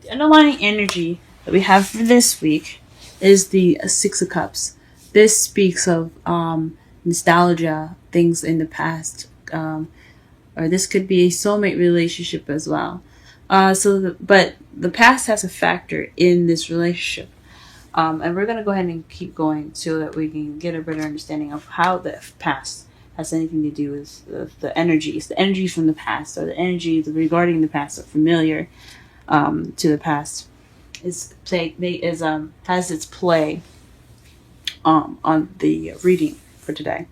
The underlying energy that we have for this week is the Six of Cups. This speaks of nostalgia, things in the past, or this could be a soulmate relationship as well. But the past has a factor in this relationship. And we're going to go ahead and keep going so that we can get a better understanding of how the past has anything to do with the energies. The energies from the past, or the energies regarding the past, are familiar to the past. Has its play on the reading for today.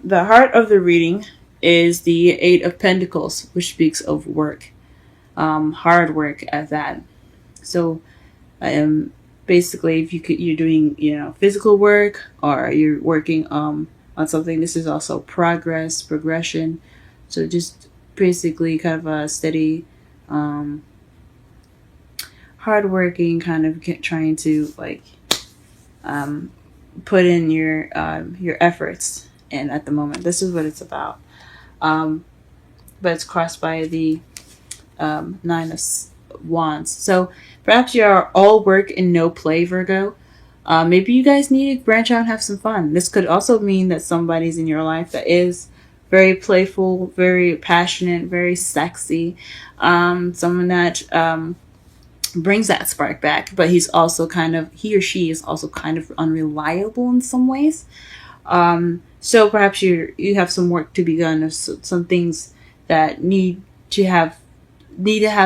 The heart of the reading is the Eight of Pentacles, which speaks of work, hard work at that. So, basically, if you're doing physical work, or you're working on something, this is also progression. So just basically kind of a steady, hardworking kind of trying to put in your efforts. And at the moment, this is what it's about. But it's crossed by the Nine of Wands. So perhaps you are all work and no play, Virgo. Maybe you guys need to branch out and have some fun. This could also mean that somebody's in your life that is very playful, very passionate, very sexy. Someone that brings that spark back, but he or she is also kind of unreliable in some ways. So perhaps you have some work to be done, or some things that need to have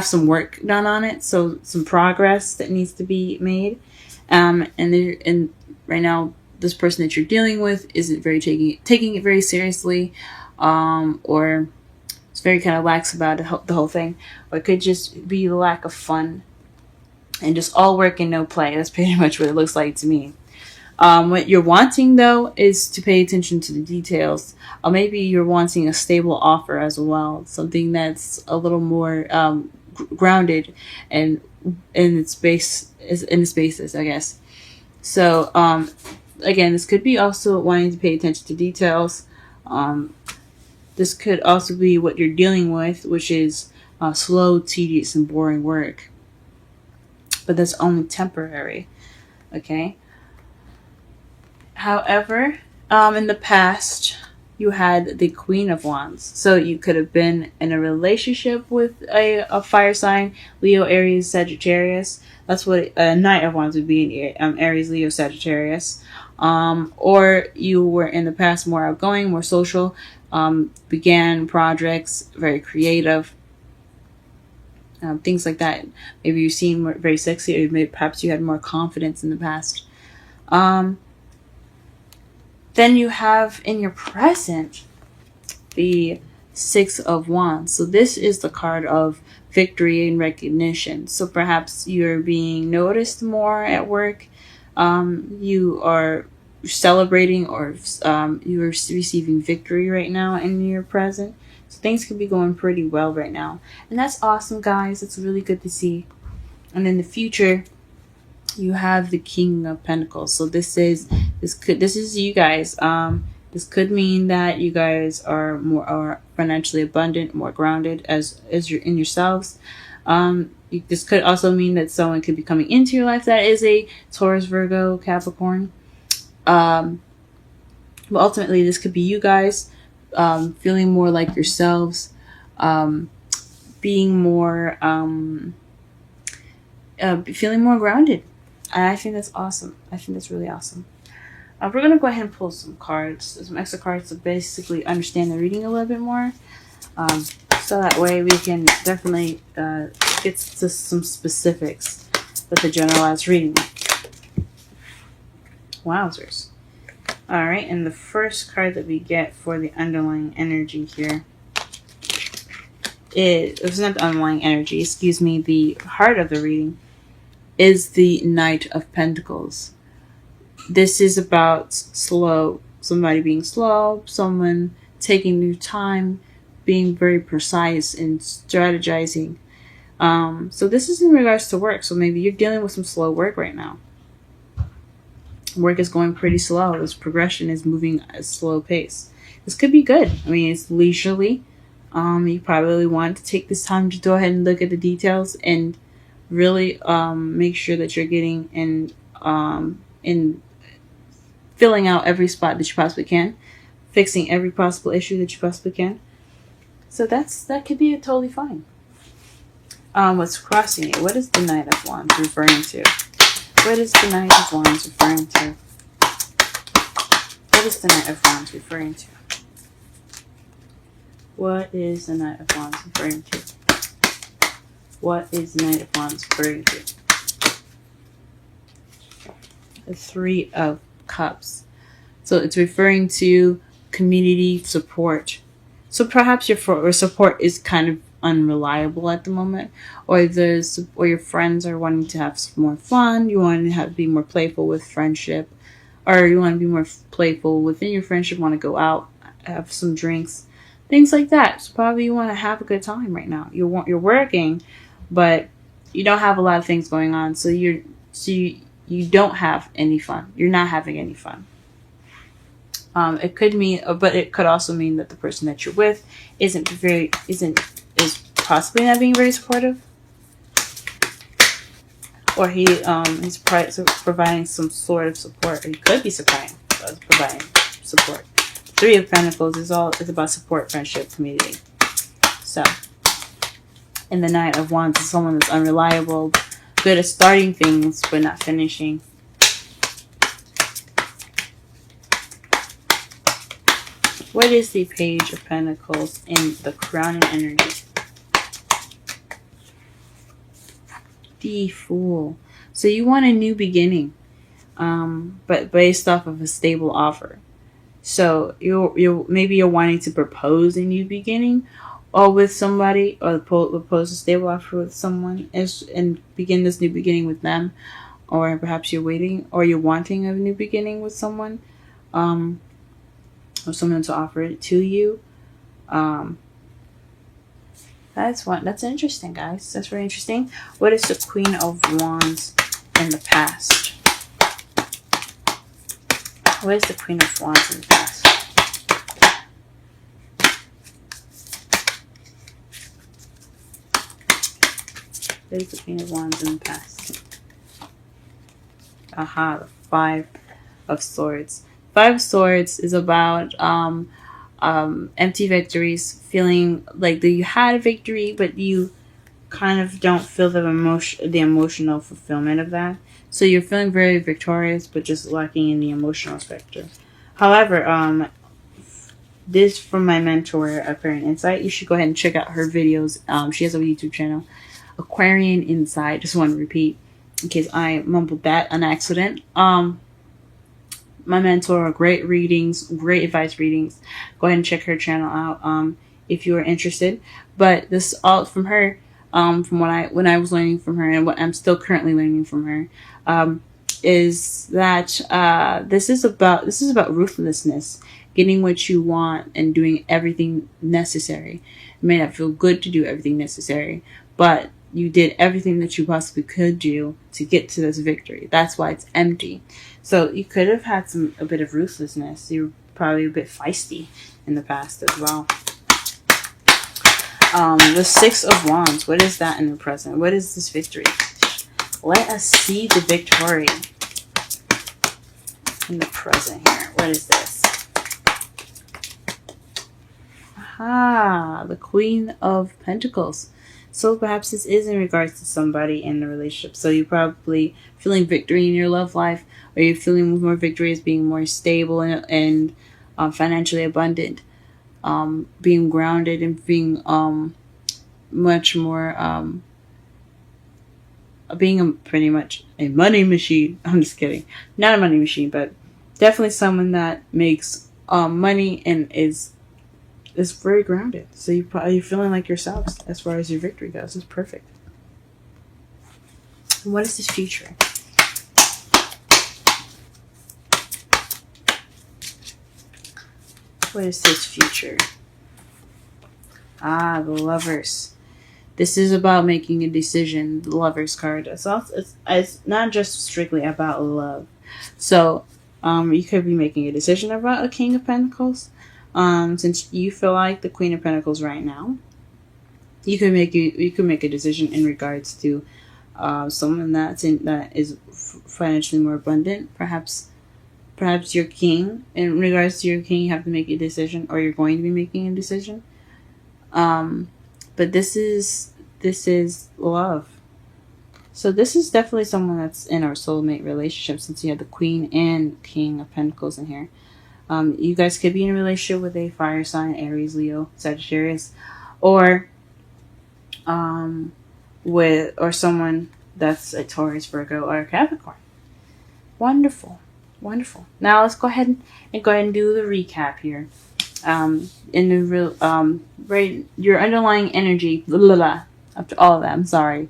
some work done on it. So some progress that needs to be made. And right now, this person that you're dealing with isn't very taking it very seriously, or it's very kind of lax about the whole thing, or it could just be the lack of fun and just all work and no play. That's pretty much what it looks like to me. What you're wanting, though, is to pay attention to the details. Or maybe you're wanting a stable offer as well, something that's a little more grounded and in its basis, I guess. So, again, this could be also wanting to pay attention to details. This could also be what you're dealing with, which is slow, tedious, and boring work. But that's only temporary, okay? However, in the past, you had the Queen of Wands. So you could have been in a relationship with a fire sign, Leo, Aries, Sagittarius. That's what a Knight of Wands would be in Aries, Leo, Sagittarius. Or you were in the past more outgoing, more social, began projects, very creative. Things like that. Maybe you seem very sexy, or maybe perhaps you had more confidence in the past. Then you have in your present the Six of Wands. So this is the card of victory and recognition. So perhaps you're being noticed more at work. You are celebrating, or you are receiving victory right now in your present. So things could be going pretty well right now. And that's awesome, guys. It's really good to see. And in the future, you have the King of Pentacles. So this is you guys. This could mean that you guys are financially abundant, more grounded as you're in yourselves. This could also mean that someone could be coming into your life that is a Taurus, Virgo, Capricorn. But ultimately, this could be you guys feeling more like yourselves, being more, feeling more grounded. And I think that's awesome. I think that's really awesome. We're going to go ahead and pull some extra cards to basically understand the reading a little bit more. So that way we can definitely get to some specifics with the generalized reading. Wowzers. Alright, and the first card that we get for the underlying energy here it's not the underlying energy, excuse me, the heart of the reading is the Knight of Pentacles. This is about somebody being slow, someone taking their time, being very precise and strategizing. So this is in regards to work. So maybe you're dealing with some slow work right now. Work is going pretty slow. This progression is moving at a slow pace. This could be good. I mean, it's leisurely. You probably want to take this time to go ahead and look at the details and really make sure that you're getting in filling out every spot that you possibly can, fixing every possible issue that you possibly can. So that could be totally fine. What's crossing it? What is the Knight of Wands referring to? What is the Knight of Wands referring to? What is the Knight of Wands referring to? What is the Knight of Wands referring to? What is the Knight of Wands referring to? The Three of Cups. So it's referring to community support. So perhaps your support is kind of unreliable at the moment, or your friends are wanting to have some more fun. You want to be more playful with friendship, or you want to be more playful within your friendship. Want to go out, have some drinks, things like that. So probably you want to have a good time right now. You're working, but you don't have a lot of things going on, so you don't have any fun. You're not having any fun. It could mean, but it could also mean that the person that you're with is possibly not being very supportive, or he's providing some sort of support, or he could be providing support. Three of Pentacles is about support, friendship, community. So, and the Knight of Wands is someone that's unreliable, good at starting things but not finishing. What is the Page of Pentacles in the crowning energy? The Fool. So you want a new beginning, but based off of a stable offer. So maybe you're wanting to propose a new beginning, or with somebody, or propose a stable offer with someone, and begin this new beginning with them, or perhaps you're waiting, or you're wanting a new beginning with someone, or someone to offer it to you. That's interesting, guys. That's very interesting. What is the Queen of Wands in the past? What is the Queen of Wands in the past? What is the Queen of Wands in the past? Aha, the Five of Swords. Five of Swords is about empty victories, feeling like that you had a victory, but you kind of don't feel the emotional fulfillment of that. So you're feeling very victorious, but just lacking in the emotional spectrum. However, this from my mentor, Aquarian Insight. You should go ahead and check out her videos. She has a YouTube channel, Aquarian Insight. Just want to repeat in case I mumbled that on accident. My mentor, great readings, great advice readings. Go ahead and check her channel out if you are interested. But this all from her, from when I was learning from her, and what I'm still currently learning from her, is that this is about ruthlessness, getting what you want and doing everything necessary. It may not feel good to do everything necessary, but you did everything that you possibly could do to get to this victory. That's why it's empty. So you could have had a bit of ruthlessness. You were probably a bit feisty in the past as well. The Six of Wands. What is that in the present? What is this victory? Let us see the victory in the present here. What is this? Aha, the Queen of Pentacles. So perhaps this is in regards to somebody in the relationship. So you're probably feeling victory in your love life, or you're feeling more victory as being more stable and financially abundant, being grounded and being much more being pretty much a money machine. I'm just kidding, not a money machine, but definitely someone that makes money and is very grounded. So you're feeling like yourselves as far as your victory goes. It's perfect. And what is this future? What is this future? Ah, the Lovers. This is about making a decision. The Lovers card. It's not just strictly about love. So you could be making a decision about a King of Pentacles. Since you feel like the Queen of Pentacles right now, you could make a decision in regards to someone that is financially more abundant. Perhaps your king. In regards to your king, you have to make a decision, or you're going to be making a decision. But this is love. So this is definitely someone that's in our soulmate relationship, since you have the Queen and King of Pentacles in here. You guys could be in a relationship with a fire sign, Aries, Leo, Sagittarius, or someone that's a Taurus, Virgo, or a Capricorn. Wonderful. Wonderful. Now let's go ahead and do the recap here. In the real right, your underlying energy, after all of that, I'm sorry.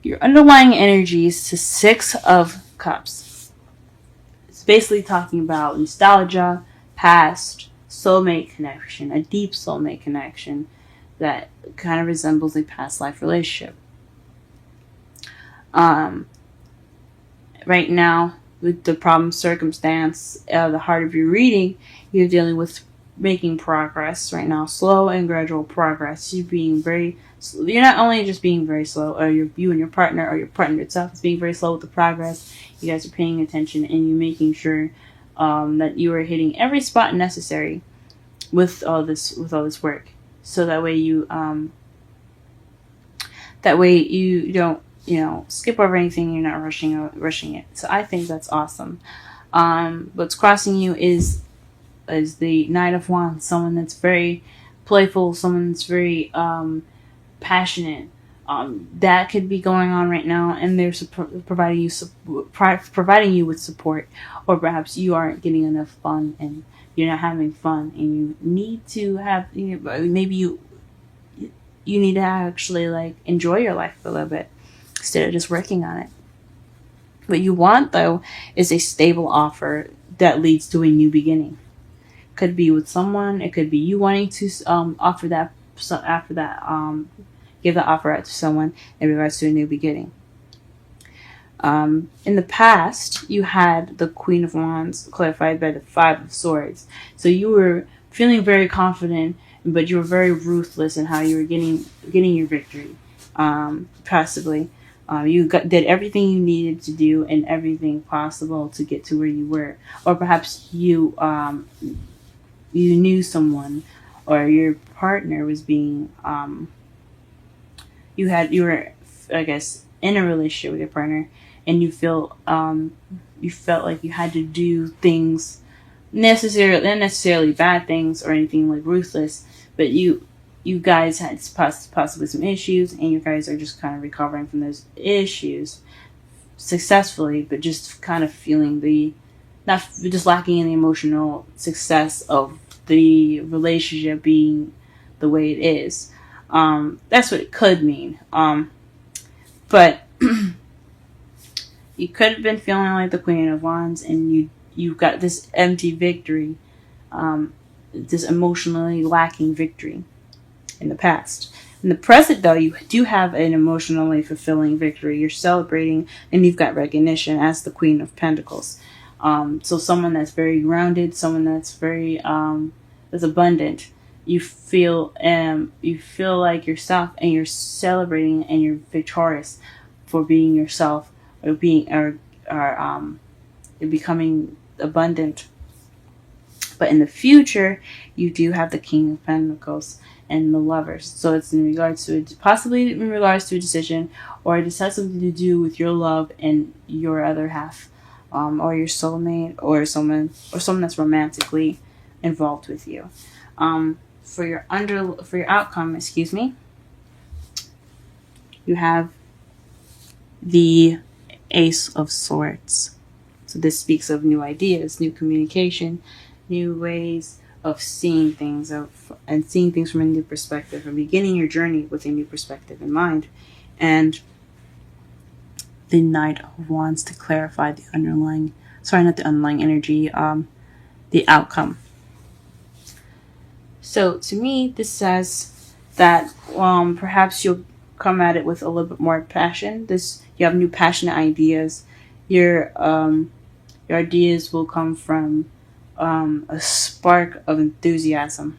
Your underlying energy is the Six of Cups. It's basically talking about nostalgia, past, soulmate connection, a deep soulmate connection that kind of resembles a past life relationship. Right now, with the problem circumstance, the heart of your reading, you're dealing with making progress right now, slow and gradual progress. You're not only just being very slow, or you and your partner, or your partner itself is being very slow with the progress. You guys are paying attention, and you're making sure that you are hitting every spot necessary with all this work, so that way you don't skip over anything. You're not rushing it. So I think that's awesome. What's crossing you is the Knight of Wands, someone that's very playful, someone that's very passionate. That could be going on right now, and they're providing you with support, or perhaps you aren't getting enough fun and you're not having fun, and you need to have maybe you need to actually like enjoy your life a little bit instead of just working on it. What you want, though, is a stable offer that leads to a new beginning. Could be with someone. It could be you wanting to offer that. So after that, give the offer out to someone in regards to a new beginning. In the past, you had the Queen of Wands clarified by the Five of Swords. So you were feeling very confident, but you were very ruthless in how you were getting your victory. Passively. You did everything you needed to do and everything possible to get to where you were. Or perhaps you knew someone, or your partner was being you were I guess in a relationship with your partner, and you felt like you had to do things not necessarily bad things or anything like ruthless, but you guys had possibly some issues, and you guys are just kind of recovering from those issues successfully, but just kind of feeling not just lacking in the emotional success of the relationship being the way it is. That's what it could mean. But you could have been feeling like the Queen of Wands, and you got this empty victory, this emotionally lacking victory in the past. In the present, though, you do have an emotionally fulfilling victory. You're celebrating, and you've got recognition as the Queen of Pentacles. So someone that's very grounded, someone that's very that's abundant. You feel like yourself, and you're celebrating, and you're victorious for being yourself, or you're becoming abundant. But in the future, you do have the King of Pentacles and the Lovers. So it's possibly in regards to a decision, or it has something to do with your love and your other half, or your soulmate, or someone that's romantically involved with you. For your outcome, you have the Ace of Swords. So this speaks of new ideas, new communication, new ways of seeing things, and seeing things from a new perspective, and beginning your journey with a new perspective in mind. And the Knight of Wands to clarify the energy, the outcome. So to me, this says that perhaps you'll come at it with a little bit more passion. You have new passionate ideas. Your ideas will come from a spark of enthusiasm.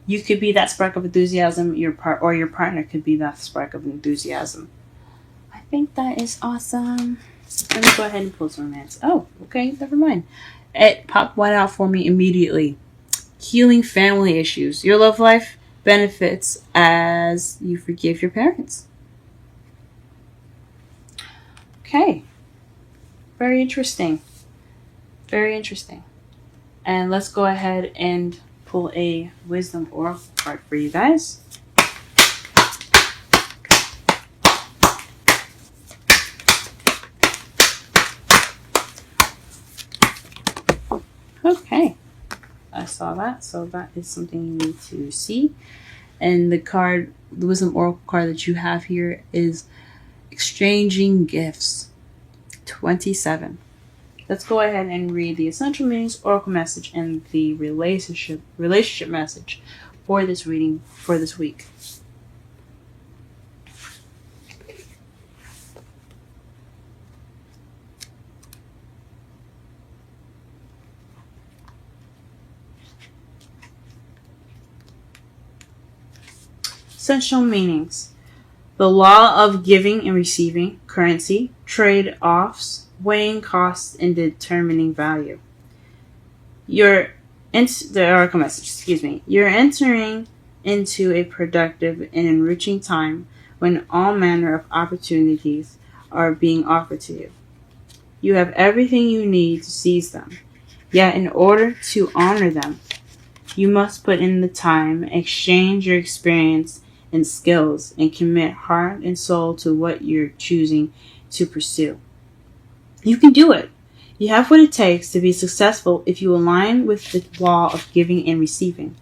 You could be that spark of enthusiasm. Your partner could be that spark of enthusiasm. I think that is awesome. Let me go ahead and pull some romance. Oh, okay, never mind. It popped one out for me immediately. Healing family issues. Your love life benefits as you forgive your parents. Okay. Very interesting. Very interesting. And let's go ahead and pull a wisdom oracle card for you guys. Okay. I saw that, so that is something you need to see. And the wisdom oracle card that you have here is exchanging gifts. 27. Let's go ahead and read the essential meanings, oracle message, and the relationship message for this reading for this week. Essential meanings. The law of giving and receiving, currency, trade-offs, weighing costs, and determining value. The oracle message, You're entering into a productive and enriching time when all manner of opportunities are being offered to you. You have everything you need to seize them. Yet in order to honor them, you must put in the time, exchange your experience and skills, and commit heart and soul to what you're choosing to pursue. You can do it. You have what it takes to be successful if you align with the law of giving and receiving.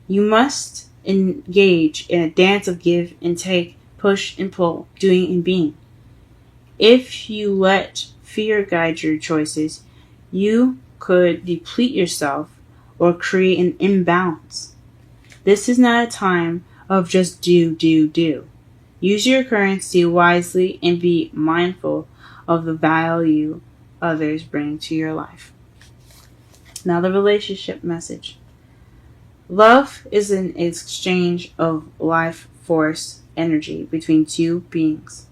You must engage in a dance of give and take, push and pull, doing and being. If you let fear guide your choices, you could deplete yourself or create an imbalance. This is not a time of just do. Use your currency wisely and be mindful of the value others bring to your life. Now the relationship message. Love is an exchange of life force energy between two beings.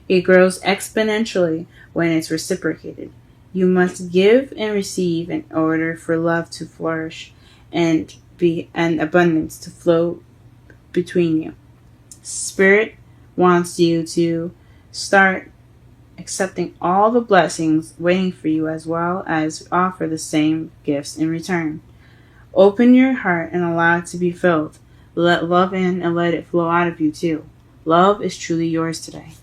It grows exponentially when it's reciprocated. You must give and receive in order for love to flourish and abundance to flow between you. Spirit wants you to start accepting all the blessings waiting for you, as well as offer the same gifts in return. Open your heart and allow it to be filled. Let love in and let it flow out of you too. Love is truly yours today.